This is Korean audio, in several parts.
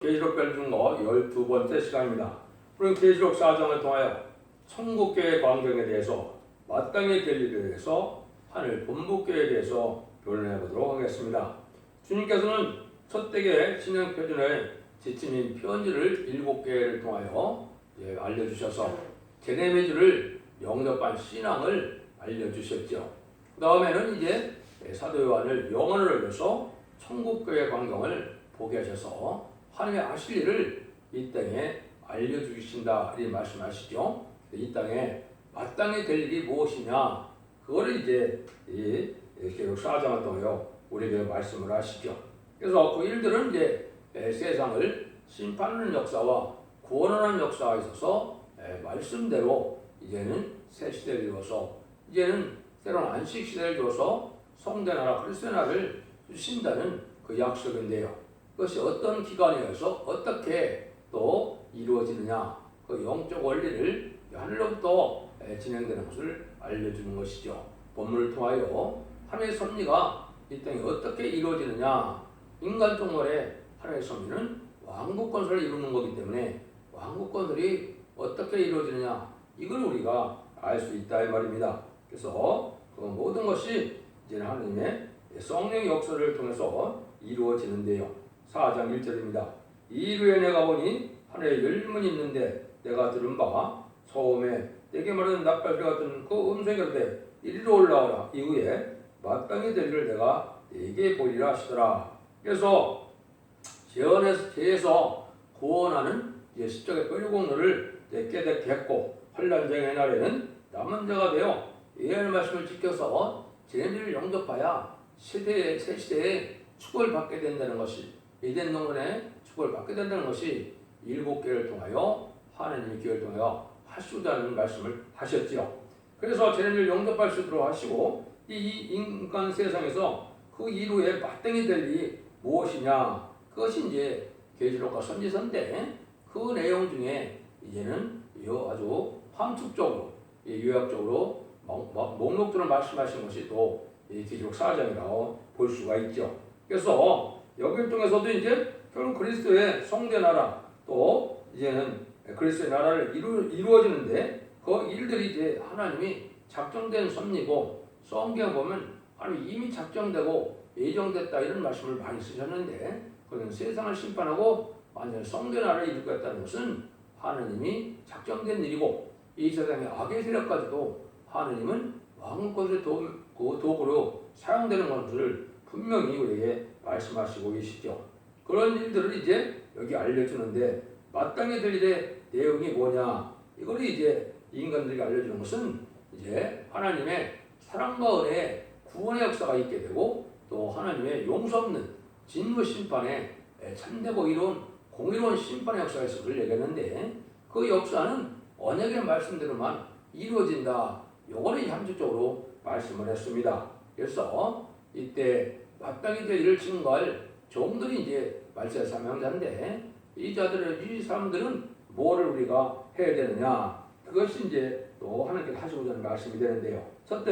계시록 별중거 12번째 시간입니다. 우리는 계시록 4장을 통하여 천국교회 광경에 대해서 마땅히 될 일에 대해서 하늘 본부교회에 대해서 변론해 보도록 하겠습니다. 주님께서는 첫대계 신앙표준의 지침인 편지를 7개를 통하여 알려주셔서 제네미주를 영접한 신앙을 알려주셨죠. 그 다음에는 이제 사도 요한을 영혼을 올려서 천국교회 광경을 보게 하셔서 하나님의 하실 일을 이 땅에 알려주신다 이 말씀하시죠. 이 땅에 마땅히 될 일이 무엇이냐 그거를 이제 이 계시록 4장을 통하여 우리에게 말씀을 하시죠. 그래서 그 일들은 이제 세상을 심판하는 역사와 구원하는 역사가 있어서 말씀대로 이제는 새 시대를 이루어서 이제는 새로운 안식 시대를 이루어서 성대 나라 그리스도의 나라를 주신다는 그 약속인데요. 그것이 어떤 기간이어서 어떻게 또 이루어지느냐 그 영적 원리를 하늘로부터 진행되는 것을 알려주는 것이죠. 본문을 통하여 하나님의 섭리가 이 땅에 어떻게 이루어지느냐 인간 종말의 하나님의 섭리는 왕국 건설을 이루는 거기 때문에 왕국 건설이 어떻게 이루어지느냐 이걸 우리가 알 수 있다 이 말입니다. 그래서 그 모든 것이 이제 하나님의 성령의 역사를 통해서 이루어지는데요. 4장 1절입니다. 이후에 내가 보니 하늘에 열문이 있는데 내가 들은 바 처음에 내게 말하는 낯발so리 같은 그 음성이 이르되 이리로 올라오라. 이후에 마땅히 될 일을 내가 네게 보리라 하시더라. 그래서 죄에서 구원하는 십자가의 뼈리공로를 깨닫게 했고 환난쟁의 날에는 남은 자가 되어 예언의 말씀을 지켜서 제네미를 영접하여 새 시대에 축복을 받게 된다는 것이 에덴 동산에 축복을 받게 된다는 것이 7개를 통하여 하나님의 기회를 통하여 하시자는 말씀을 하셨지요. 그래서 제네미를 영접할 수 있도록 하시고 이 인간 세상에서 그 이후에 마땅히 될 일이 무엇이냐 그것이 이제 계시록과 선지서인데 그 내용 중에 이제는 아주 함축적으로 요약적으로 목록적으로 말씀하신 것이 또 계시록 4장이라고 볼 수가 있죠. 그래서 여기를 통해서도 이제 결국 그리스도의 성대 나라 또 이제는 그리스도의 나라를 이루어지는데 그 일들이 이제 하나님이 작정된 섭리고 성경 보면 하나님이 이미 작정되고 예정됐다 이런 말씀을 많이 쓰셨는데 그는 세상을 심판하고 완전 성대 나라를 이루겠다는 것은 하나님이 작정된 일이고 이 세상의 악의 세력까지도 하나님은 왕국의 도구로 사용되는 것을 분명히 우리에게 말씀하시고 계시죠. 그런 일들을 이제 여기 알려주는데 마땅히 될 일의 내용이 뭐냐 이걸 이제 인간들에게 알려주는 것은 이제 하나님의 사랑과 은혜의 구원의 역사가 있게 되고 또 하나님의 용서 없는 진노 심판의 참되고 공의로운 심판의 역사가 있음을 얘기했는데 그 역사는 언약의 말씀대로만 이루어진다. 요거는 함축적으로 말씀을 했습니다. 그래서 이때 마땅히 될 일을 증거할 종들이 이제 말세 사명자인데 이 사람들은 뭐를 우리가 해야 되느냐 그것이 이제 또 하나님께 하시고자 하는 말씀이 되는데요. 첫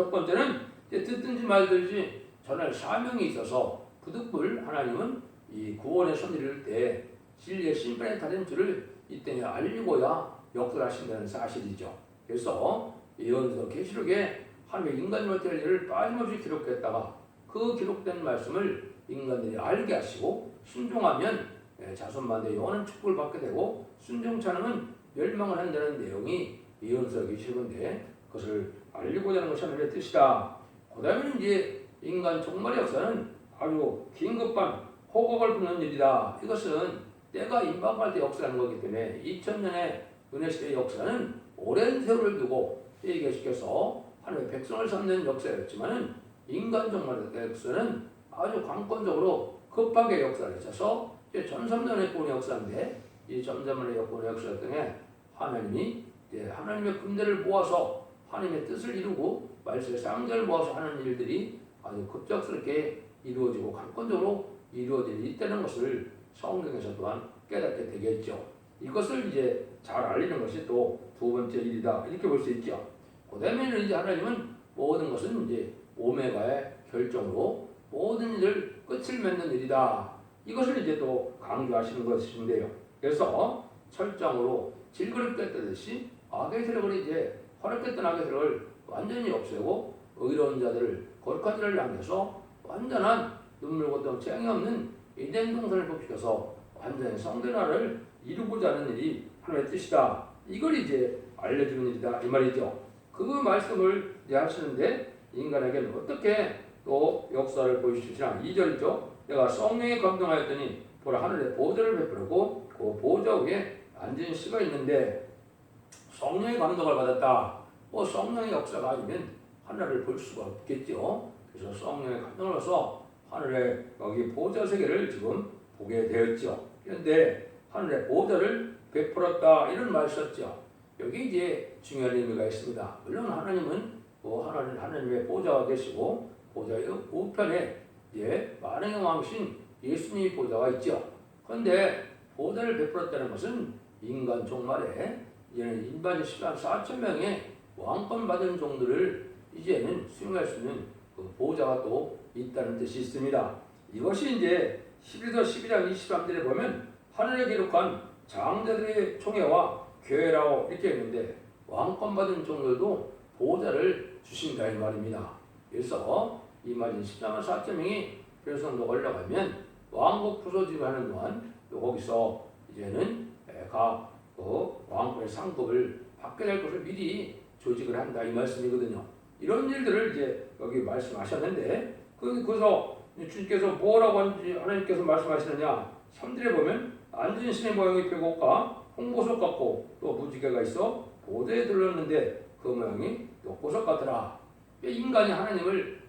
번째는 이제 듣든지 말든지 전할 사명이 있어서 부득불 하나님은 이 구원의 섭리를 때 진리의 심판에 달인 줄을 이때 알리고야 역설하신다는 사실이죠. 그래서 예언서 계시록에 하나님의 인간으로 될 일을 빠짐없이 기록했다가 그 기록된 말씀을 인간들이 알게 하시고 순종하면 자손만대 영원한 축복을 받게 되고 순종치 않으면 멸망을 한다는 내용이 예언서 계시록인데 그것을 알리고자 하는 것이 하나님의 뜻이다. 그 다음에 이제 인간 종말의 역사는 아주 긴급한 호각을 부는 일이다. 이것은 때가 임박할 때 역사하는 거기 때문에 2000년의 은혜시대의 역사는 오랜 세월을 두고 얘기시켜서 하나님의 백성을 삼는 역사였지만은 인간 종말의 역사는 아주 강권적으로 급하게 역사를 하셔서 이제 전삼년의 구원의 역사인데 이 전삼년의 구원의 역사 등에 하나님이 하나님의 군대를 모아서 하나님의 뜻을 이루고 말씀의 쌍자를 모아서 하는 일들이 아주 급작스럽게 이루어지고 강권적으로 이루어질 이때는 것을 성경에서 또한 깨닫게 되겠죠. 이것을 이제 잘 알리는 것이 또 두 번째 일이다 이렇게 볼 수 있죠. 그 다음에는 이제 하나님은 모든 것은 이제 오메가의 결정으로 모든 일을 끝을 맺는 일이다. 이것을 이제 또 강조하시는 것인데요. 그래서 철장으로 질그릇 깼듯이 악의 세력을 이제 활약했던 악의 세력을 완전히 없애고 의로운 자들을 거룩한 자를 남겨서 완전한 눈물 고통 재앙이 없는 에덴 동산을 부피켜서 완전히 성전화를 이루고자 하는 일이 하나님의 뜻이다. 이걸 이제 알려주는 일이다 이 말이죠. 그 말씀을 이제 하시는데 인간에게는 어떻게 또 역사를 보여주시나 2절이죠. 내가 성령에 감동하였더니 보라 하늘에 보좌를 베풀고 그 보좌 위에 앉은 시가 있는데 성령의 감동을 받았다. 성령의 역사가 아니면 하늘을 볼 수가 없겠죠. 그래서 성령의 감동을 받아서 하늘에 여기 보좌 세계를 지금 보게 되었죠. 그런데 하늘에 보좌를 베풀었다 이런 말을 썼죠. 여기 이제 중요한 의미가 있습니다. 물론 하나님은 하나님의 보좌가 계시고 보좌의 우편에 이제 만왕의 왕이신 예수님의 보좌가 있죠. 그런데 보좌를 베풀었다는 것은 인간 종말에 이제는 일반 10만 4천 명의 왕권 받은 종들을 이제는 수용할 수 있는 그 보좌가 또 있다는 뜻이 있습니다. 이것이 이제 11서 12장 23절에 보면 하늘에 기록한 장자들의 총회와 교회라고 이렇게 했는데 왕권 받은 종들도 보좌를 주신다 이 말입니다. 그래서 이 말인 14만 4천 명이 별성도 올라가면 왕국 부서지고 하는 동안 거기서 이제는 각 왕권의 상급을 받게 될 것을 미리 조직을 한다 이 말씀이거든요. 이런 일들을 이제 여기 말씀하셨는데 거기서 주님께서 뭐라고 하나님께서 말씀하시느냐 3절에 보면 앉은 신의 모양이 벽옥과 홍보석 같고 또 무지개가 있어 보좌에 들렀는데 그 모양이 녹보석 같더라. 인간이 하나님을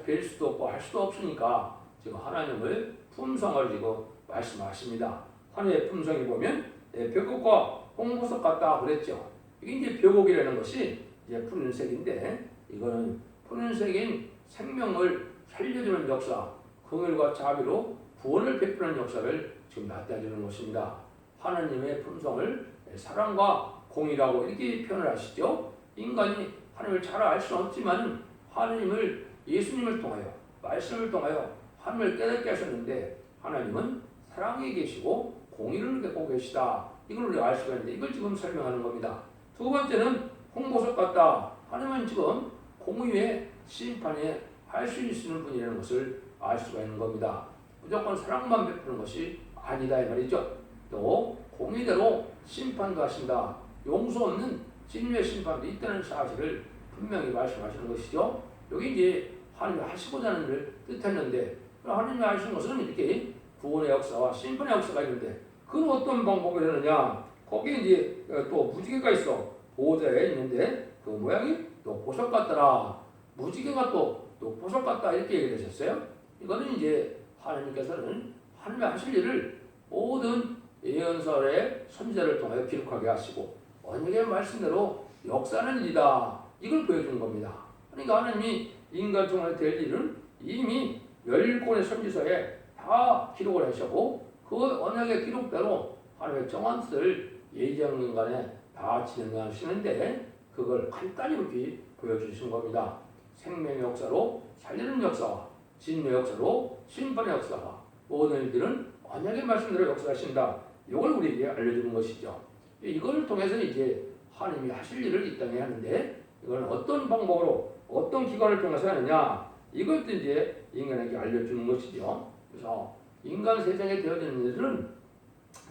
뵐 수도 없고 알 수도 없으니까 지금 하나님을 품성을 지금 말씀하십니다. 하나님의 품성이 보면 벽옥과 홍보석 같다 그랬죠. 이게 이제 벽옥이라는 것이 이제 푸른색인데 이거는 푸른색인 생명을 살려주는 역사, 긍휼과 자비로 구원을 베푸는 역사를 지금 나타내주는 것입니다. 하나님의 품성을 사랑과 공의라고 이렇게 표현을 하시죠. 인간이 하나님을 잘 알 수는 없지만 하나님을 예수님을 통하여 말씀을 통하여 하나님을 깨닫게 하셨는데 하나님은 사랑에 계시고 공의를 갖고 계시다. 이걸 우리가 알 수가 있는데 이걸 지금 설명하는 겁니다. 두 번째는 홍보석 같다. 하나님은 지금 공의의 심판에 할 수 있는 분이라는 것을 알 수가 있는 겁니다. 무조건 사랑만 베푸는 것이 아니다 이 말이죠. 또 공의대로 심판도 하신다. 용서 없는 진리의 심판도 있다는 사실을 분명히 말씀하시는 것이죠. 여기 이제 하나님이 하시고자 하는 일을 뜻했는데 하나님이 하시는 것은 이렇게 구원의 역사와 심판의 역사가 있는데 그건 어떤 방법으로 하느냐. 거기에 이제 또 무지개가 있어. 보좌에 있는데 그 모양이 녹보석 같더라. 무지개가 또 녹보석 같다 이렇게 얘기를 하셨어요. 이거는 이제 하나님께서는 하나님의 하실 일을 모든 예언서의 선지자를 통하여 기록하게 하시고 언약의 말씀대로 역사하는 일이다. 이걸 보여주는 겁니다. 그러니까 하나님이 인간 중에 될 일은 이미 10권의 선지서에 다 기록을 하셨고 그 언약의 기록대로 하나님의 정한 뜻을 예정인간에 다 진행하시는데 그걸 간단히 이렇게 보여주신 겁니다. 생명의 역사로 살리는 역사와 진리의 역사로 심판의 역사와 모든 일들은 언약의 말씀대로 역사하신다. 이걸 우리에게 알려주는 것이죠. 이걸 통해서 이제 하나님이 하실 일을 이 땅에 하는데 이걸 어떤 방법으로 어떤 기관을 통해서 하느냐 이것도 이제 인간에게 알려주는 것이죠. 그래서 인간 세상에 되어지는 일은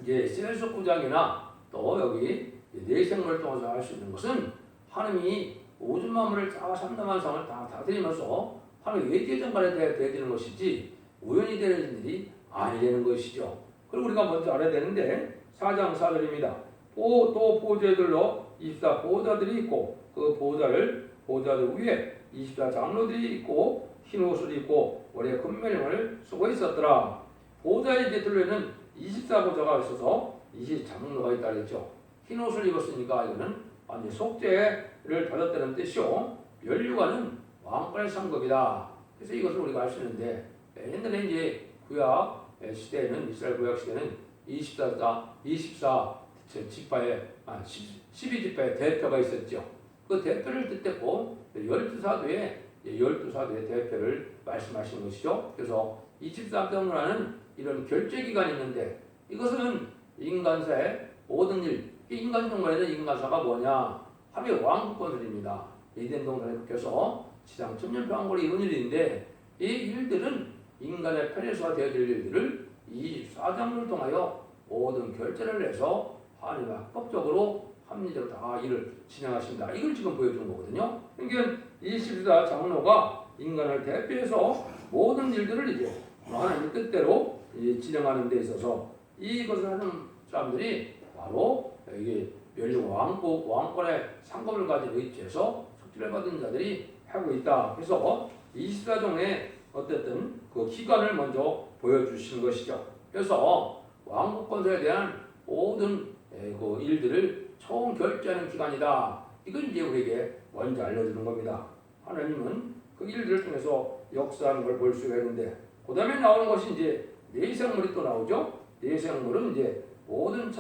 이제 에스겔서 9장이나 또 여기 내 생물을 통해서 할 수 있는 것은 하나님이 우주 만물을 다 삼담한 성을 다 다스리면서 하나님 외계정관에 대해 되어지는 것이지 우연히 되는 일이 아니되는 것이죠. 그리고 우리가 먼저 알아야 되는데 4장 4절입니다. 또 보좌들로 24 보좌들이 있고 그 보좌들 위에 24 장로들이 있고 흰 옷을 입고 머리에 금면을 쓰고 있었더라. 보좌의 이제 둘레는 24 보좌가 있어서 20 장로가 있다 그랬죠. 흰 옷을 입었으니까 이거는 완전 속죄를 받았다는 뜻이요. 면류관은 왕권의 상급이다. 그래서 이것을 우리가 알 수 있는데 옛날에 이제 구약 시대에는 이스라엘 구약 시대는 24 지파의 12지파의 대표가 있었죠. 그 대표를 뜻했고 12사도의 대표를 말씀하시는 것이죠. 그래서 23장로라는 이런 결제 기간이 있는데 이것은 인간사의 모든 일, 인간 동물에는 인간사가 뭐냐? 하면 왕국권들입니다. 에덴 동산에 꺾여서 지상 천년평안골이 이룬 일인데 이 일들은 인간의 편에서 되어질 일들을 24장을 통하여 모든 결제를 해서 하나님이 합법적으로 합리적으로 다 일을 진행하신다. 이걸 지금 보여주는 거거든요. 그러니까 24 장로가 인간을 대표해서 모든 일들을 이제 하나님의 뜻대로 진행하는 데 있어서 이것을 하는 사람들이 바로 이게 멸종 왕권의 상급을 가지고 위치해서 속죄를 받은 자들이 하고 있다. 그래서 24종의 어쨌든 그 기간을 먼저 보여주시는 것이죠. 그래서 왕국 건설에 대한 모든 그 일들을 총 결제하는 기간이다. 이걸 이제 우리에게 먼저 알려주는 겁니다. 하나님은 그 일들을 통해서 역사하는 걸 볼 수가 있는데, 그 다음에 나오는 것이 이제 내생물이 또 나오죠. 내생물은 이제 모든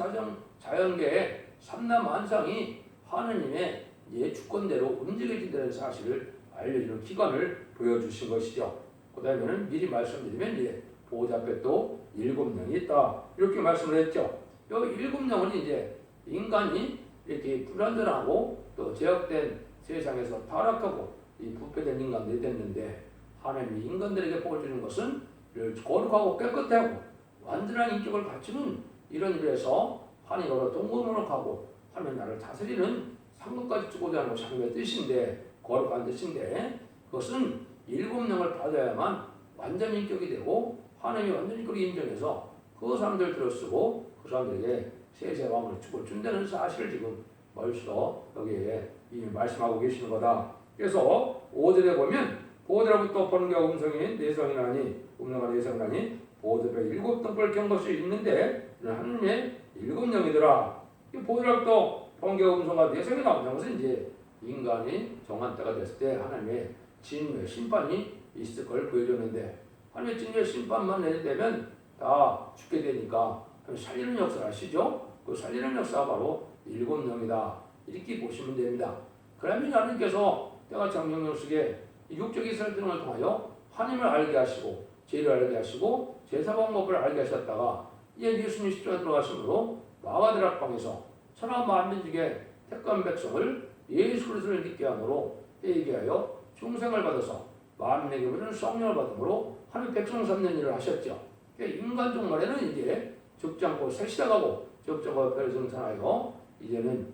자연계의 삼라만상이 하나님의 주권대로 움직여진다는 사실을 알려주는 기관을 보여주신 것이죠. 그 다음에는 미리 말씀드리면 이제 보호자 앞에 또 7명이 있다. 이렇게 말씀을 했죠. 이 7명은 이제 인간이 이렇게 불완전하고 또 제약된 세상에서 타락하고 이 부패된 인간들이 됐는데, 하나님이 인간들에게 보여주는 것은 거룩하고 깨끗하고 완전한 인격을 갖추는 이런 일에서 하나님으로 동고노력하고 하나님 나라를 다스리는 상급까지 주고자 하는 것이 하나님의 뜻인데, 거룩한 뜻인데, 그것은 7명을 받아야만 완전 인격이 되고 하나님이 완전 인격을 인정해서 그 사람들 들어쓰고 그 사람들에게 세세 왕을 축을 준다는 사실을 지금 벌써 여기에 이미 말씀하고 계시는 거다. 그래서 5절에 보면 보호자로부터 번개와 음성이 내성이 나니 음성과 내성이 나니 보호자에 7등불 켠 것이 있는데 하나님의 7명이더라. 보호자로부터 번개와 음성과 내성이 나온다는 것은 이제 인간이 정한 때가 됐을 때 하나님의 진노의 심판이 있을 걸 보여줬는데, 하나님의 진노의 심판만 내리되면 다 죽게 되니까 살리는 역사를 아시죠? 그 살리는 역사가 바로 7명이다. 이렇게 보시면 됩니다. 그러면 하나님께서 때같이 명령 속에 육적인 설득을 통하여 하나님을 알게 하시고 죄를 알게 하시고 제사 방법을 알게 하셨다가 이제 예수님 십자가에 들어가심으로 마가다락방에서 천하 만민 중에 택한 백성을 예수 그리스도를 믿게 함으로 회개하여 중생을 받아서 만민에게 우리는 성령을 받음으로 하나님 백성 삼는 일을 하셨죠. 그러니까 인간 종말에는 이제 적지 않고 새 시작하고 적정과 별을 성산하여 이제는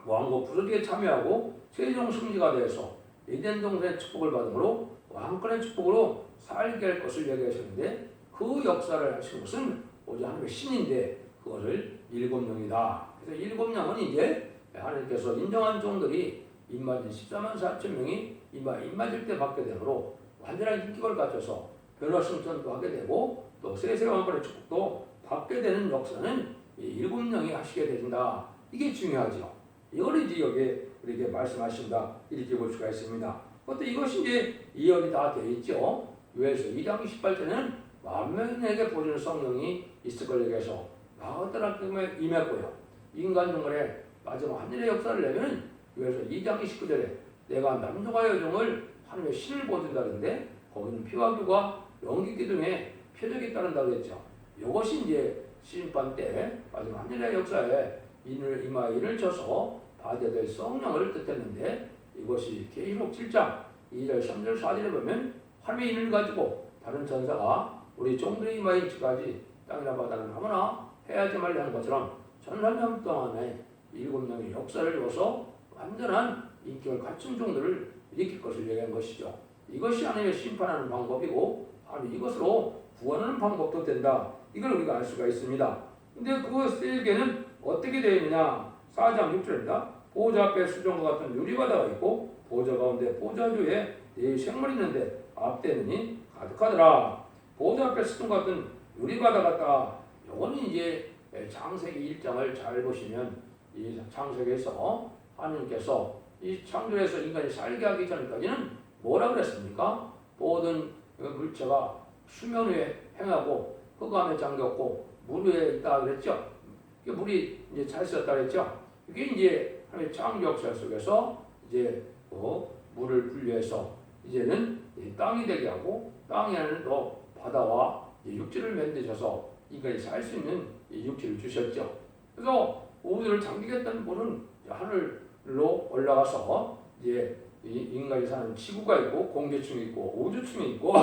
왕국 부르기에 참여하고 최종 승리가 되어서 에덴 동산의 축복을 받음으로 왕권의 축복으로 살게 할 것을 얘기하셨는데, 그 역사를 하신 것은 오직 하나님의 신인데 그것을 7명이다. 그래서 7명은 이제 하나님께서 인정한 종들이 입맞은 14만 4천 명이 입맞을 때 받게 되므로 완전한 인격을 갖춰서 변화 승천도 하게 되고 또 세세 왕권의 축복도 받게 되는 역사는 7명이 하시게 된다. 이게 중요하죠. 이걸 이제 여기에 우리에게 말씀하신다. 이렇게 볼 수가 있습니다. 그것도 이것이 이제 이역이 다 되어 있죠. 요에서 2장 28절에는 만명에게 보여주는 성령이 있을 걸 얘기해서 마가다락방에 임했고요. 인간 중간에 마지막 하늘의 역사를 내면 요에서 2장 29절에 내가 남녀와 여종을 하나님의 신을 보여준다는데 거기는 피와 기와 연기 기둥에 표적이 따른다고 했죠. 이것이 이제 심판 때 마지막 하늘의 역사에 이마인을 쳐서 받아야 될 성령을 뜻했는데, 이것이 계시록 7장 2절 3절 4절에 보면 하나님의 인을 가지고 다른 전사가 우리 종들의 이마인치까지 땅이나 바다는 아무나 해야지 말라 하는 것처럼 전사년 동안에 7명의 역사를 줘서 완전한 인격을 갖춘 종들을 일으킬 것을 얘기한 것이죠. 이것이 하나님의 심판하는 방법이고 바로 이것으로 구원하는 방법도 된다. 이걸 우리가 알 수가 있습니다. 근데 그것에게는 어떻게 되어 있느냐? 4장 6절입니다. 보호자 앞에 수정과 같은 유리바다가 있고 보호자 가운데 보호자주에 네 생물이 있는데 앞대는이 가득하더라. 보호자 앞에 수정과 같은 유리바다 같다. 이거는 이제 창세기 1장을 잘 보시면 이 창세기에서 하나님께서 이 창조에서 인간이 살게 하기 전까지는 뭐라 그랬습니까? 모든 물체가 수면 위에 행하고 흑암에 잠겼고 물 위에 있다 그랬죠. 물이 이제 잘 쓰였다 그랬죠. 이게 이제 하나님의 창조 역사 속에서 이제 물을 분리해서 이제는 땅이 되게 하고 땅에는 또 바다와 이제 육지를 만드셔서 인간이 살 수 있는 이 육지를 주셨죠. 그래서 우주를 잠기겠다는 분은 하늘로 올라가서 이제 인간이 사는 지구가 있고 공기층이 있고 우주층이 있고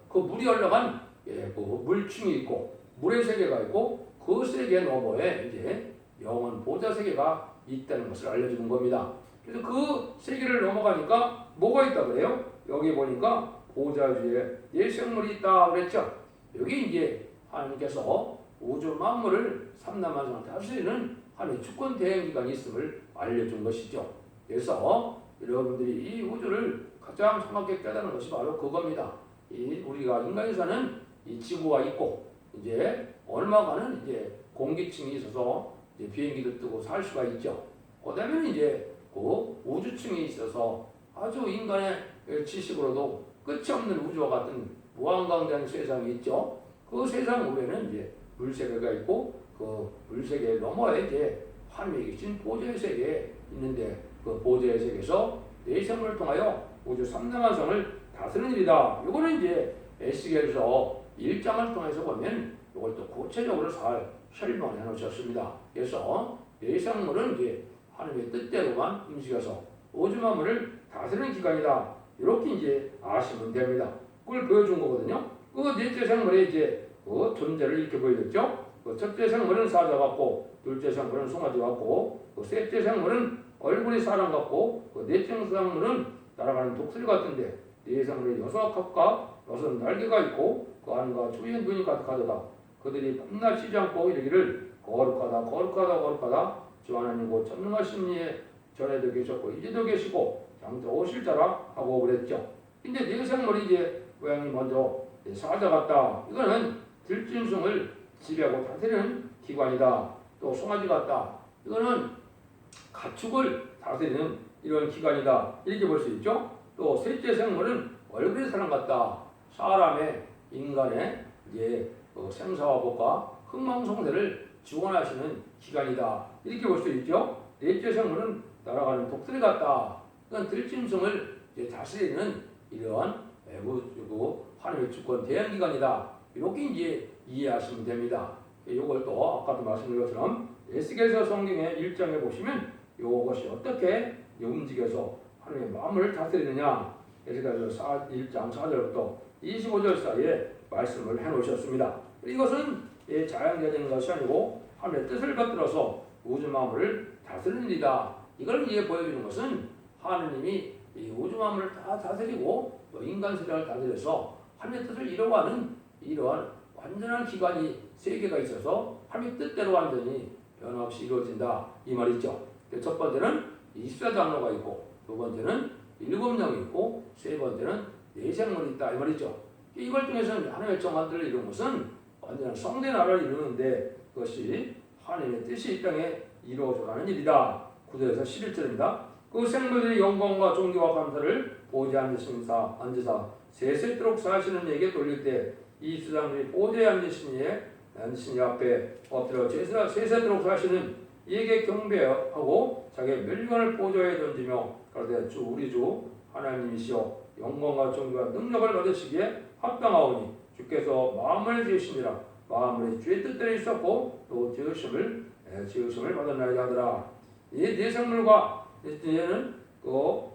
그 물이 올라간 그 물층이 있고 물의 세계가 있고 그 세계 너머에 이제 영원 보좌 세계가 있다는 것을 알려주는 겁니다. 그래서 그 세계를 넘어가니까 뭐가 있다 그래요? 여기 보니까 보좌 위에 네 생물이 있다 그랬죠. 여기 이제 하나님께서 우주 만물을 삼라만상 다스리는 하나님의 주권 대행 기관이 있음을 알려준 것이죠. 그래서 여러분들이 이 우주를 가장 정확하게 깨닫는 것이 바로 그겁니다. 이 우리가 인간이 사는 이 지구가 있고 이제 얼마간은 이제 공기층이 있어서 이제 비행기도 뜨고 살 수가 있죠. 그다음에 이제 그 우주층이 있어서 아주 인간의 지식으로도 끝이 없는 우주와 같은 무한강대한 세상이 있죠. 그 세상 위에는 이제 물세계가 있고 그 물세계 너머에 이제 하늘에 계신 보좌의 세계에 있는데 그 보좌의 세계에서 네 생물을 통하여 우주 3대만성을 다스리는 일이다. 이거는 이제 에스겔서 1장을 통해서 보면 이걸 또 구체적으로 잘 설명해 놓으셨습니다. 그래서 네 생물은 이제 하나님의 뜻대로만 움직여서 우주 만물을 다스리는 기관이다. 이렇게 이제 아시면 됩니다. 그걸 보여준 거거든요. 그 넷째 생물의 이제 그 존재를 이렇게 보여줬죠. 그 첫째 생물은 사자 같고, 둘째 생물은 송아지 같고, 그 셋째 생물은 얼굴이 사람 같고, 그 넷째 생물은 날아가는 독수리 같은데, 네 생물의 여섯 컵과 여섯 날개가 있고, 그 안과 주위에 눈이 가득하도다. 그들이 밤낮 쉬지 않고 이르기를 거룩하다, 거룩하다, 거룩하다. 주 하나님 곧 전능하신 이에 전에도 계셨고 이제도 계시고 장차 오실 자라 하고 그랬죠. 근데 네 생물이 이제 고양이 먼저 사자 같다. 이거는 들짐승을 지배하고 다스리는 기관이다. 또 송아지 같다. 이거는 가축을 다스리는 이런 기관이다. 이렇게 볼 수 있죠. 또 셋째 생물은 얼굴의 사람 같다. 사람의 인간의 이제 생사와 복과 흥망성쇠를 지원하시는 기관이다. 이렇게 볼 수 있죠. 넷째 생물은 날아가는 독수리 같다. 그러니까 들짐승을 다스리는 이러한 외부 하나님의 주권 대행기관이다. 이렇게 이제 이해하시면 됩니다. 이걸 또 아까도 말씀드린 것처럼 에스겔서 성경의 1장에 보시면 이것이 어떻게 움직여서 하나님의 마음을 다스리느냐 에스겔서 1장 4절부터 25절 사이에 말씀을 해놓으셨습니다. 이것은 자연적인 것이 아니고 하나님의 뜻을 받들어서 우주 만물을 다스리는 일이다. 이걸 이해 보여주는 것은 하느님이 이 우주 만물을 다 다스리고 또 인간 세상을 다스려서 하나님의 뜻을 이루어가는 이러한 완전한 기관이 세계가 있어서 하나님의 뜻대로 완전히 변함없이 이루어진다. 이 말이죠. 첫 번째는 24장로가 있고 두 번째는 7명이 있고 세 번째는 4생물이 있다. 이 말이죠. 이걸 통해서는 하나님의 정한들을 이루는 것은 완전한 성대 나라를 이루는데 그것이 하나님의 뜻이 이 땅에 이루어져가는 일이다. 9절에서 11절입니다. 그 생물들이 영광과 존귀와 감사를 보좌에 앉으사 세세토록 사시는 이에게 돌릴 때 이 수장들이 보좌에 앉으신 이 앞에 엎드려 세세토록 사시는 이에게 경배하고 자기의 멸관을 보좌에 던지며 가로되 주 우리 주 하나님이시여 영광과 존귀와 능력을 받으시기에 합당하오니 주께서 마음을 지으시니라. 마음을 주의 뜻대로 있었고 또 지으심을 받았나이다 하더라. 이 네 생물과 이제는 그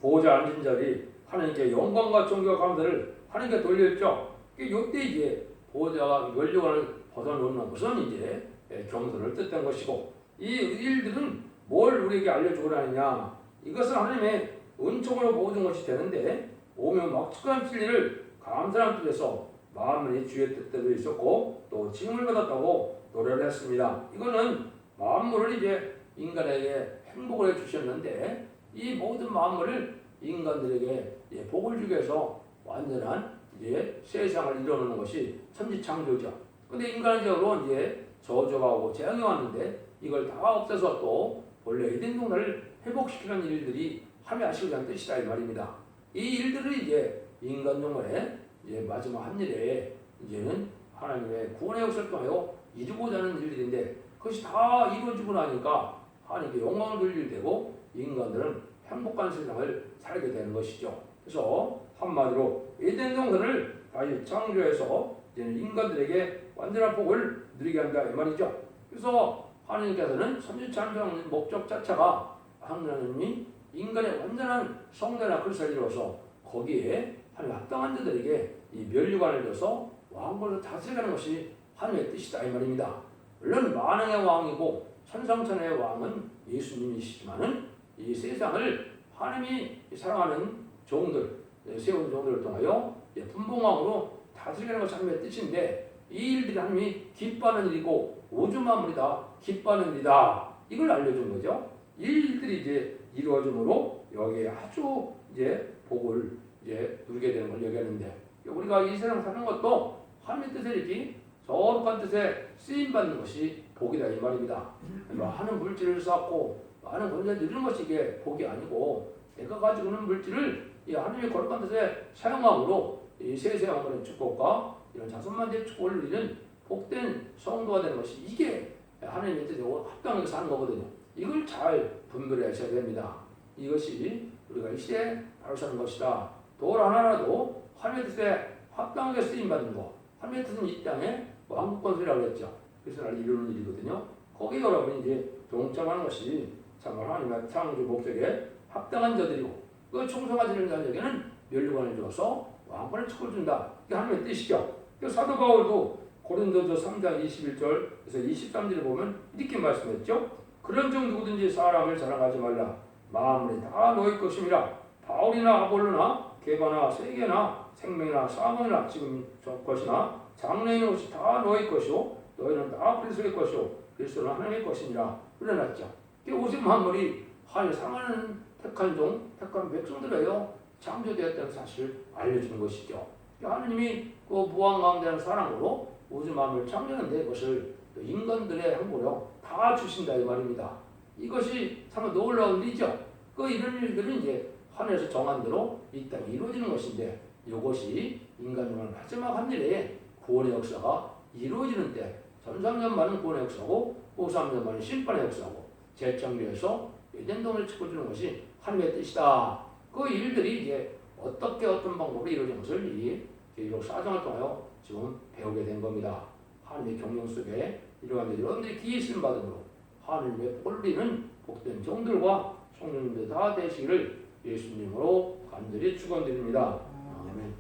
보호자 앉은 자리 하나님께 영광과 존귀와 감사를 하나님께 돌렸죠. 이때 이제 보호자가 멸류관을 벗어놓는 것은 이제 겸손을 뜻한 것이고 이 일들은 뭘 우리에게 알려주고 하느냐 이것은 하나님의 은총으로 모든 것이 되는데 오면 막측한 진리를 감사한 뜻에서 마음을 주의 뜻대로 있었고 또 징을 받았다고 노래를 했습니다. 이거는 만물을 이제 인간에게 행복을 해주셨는데 이 모든 만물을 인간들에게 복을 주기 위해서 완전한 이제 세상을 이뤄놓는 것이 천지창조죠. 근데 인간적으로 이제 저주가 오고 재앙이 왔는데 이걸 다 없애서 또 본래 에덴 동산을 회복시키는 일들이 하나님의 하시고자 뜻이다 이 말입니다. 이 일들을 이제 인간 정말에 이제 마지막 한 일에 이제는 하나님의 구원의 역사를 통하여 이루고자 하는 일들인데 그것이 다 이루어지고 나니까 하나님께 영광을 돌릴 때고 인간들은 행복한 세상을 살게 되는 것이죠. 그래서 한마디로 에덴 동산을 다시 창조해서 이제는 인간들에게 완전한 복을 누리게 한다 이 말이죠. 그래서 하나님께서는 천지창조의 목적 자체가 하나님이 인간의 완전한 성내나 그릇을 이루어서 거기에 하나님 합당한 자들에게 이 면류관을 줘서 왕권을 다스려가는 것이 하나님의 뜻이다 이 말입니다. 물론 만왕의 왕이고 천상천하의 왕은 예수님이시지만은 이 세상을 하나님이 사랑하는 종들, 세운 종들을 통하여 분봉왕으로 다스리는 것이 하나님의 뜻인데 이 일들이 하나님이 기뻐하는 일이고 우주 만물이 다 기뻐하는 일이다. 이걸 알려준 거죠. 이 일들이 이제 이루어짐으로 여기에 아주 이제 복을 이제 누리게 되는 걸 얘기하는데 우리가 이 세상 사는 것도 하나님의 뜻에 이렇게 거룩한 뜻에 쓰임 받는 것이 복이다 이 말입니다. 많은 물질을 쌓고 많은 권세를 누리는 것이 이게 복이 아니고 내가 가지고 있는 물질을 이 하나님의 거룩한 뜻에 사용함으로 이 세세한 축복과 이런 자손만대의 축복을 누리는 복된 성도가 되는 것이 이게 하나님의 뜻에 합당하게 사는 거거든요. 이걸 잘 분별하셔야 됩니다. 이것이 우리가 이 시대에 바로 사는 것이다. 돌 하나라도 하나님의 뜻에 합당하게 쓰임받는 것. 하나님의 뜻은 이 땅에 왕국권세라고 했죠. 그래서 나를 이루는 일이거든요. 거기에 여러분이 이제 동참하는 것이 정말 하나님의 창조 목적에 합당한 자들이고 그 충성하지는 자에게는 면류관을 주어서 왕권을 축복준다. 이게 하나님의 뜻이죠. 그래서 사도 바울도 고린도서 3장 21절에서 23절을 보면 이렇게 말씀했죠. 그런즉 누구든지 사람을 자랑하지 말라. 마음이 다 너희 것임이라. 바울이나 아볼로나 게바나 세계나 생명이나 사망이나 지금 저 것이나 장래인 것이 다 너희 것이요 너희는 다 그리스도의 것이요 그리스도는 하나님의 것이니라 그래놨죠. 오직 만물이 하나님 사랑하는 택한 종, 택한 백성들에요 창조되었다는 사실을 알려주는 것이죠. 하나님이 그 무한강대한 사랑으로 우주 만물을 창조하는데 그것을 인간들의 행보로 다 주신다 이 말입니다. 이것이 참 놀라운 일이죠. 그 이런 일들은 이제 하늘에서 정한 대로 이 땅에 이루어지는 것인데 이것이 인간의 마지막 한 일에 구원의 역사가 이루어지는 때 전상전만은 구원의 역사고 후삼전만은 심판의 역사고 재창조해서 예전동을 지켜주는 것이 하나님의 뜻이다. 그 일들이 이제 어떻게 어떤 방법으로 이루어진 것을 이 계시록 4장을 통하여 지금 배우게 된 겁니다. 하나님의 경영 속에 이러한 여러분들이 기회 쓰임 받음으로 하나님의 꼴리는 복된 종들과 성령님들 다 되시기를 예수님으로 간절히 축원드립니다. 아멘.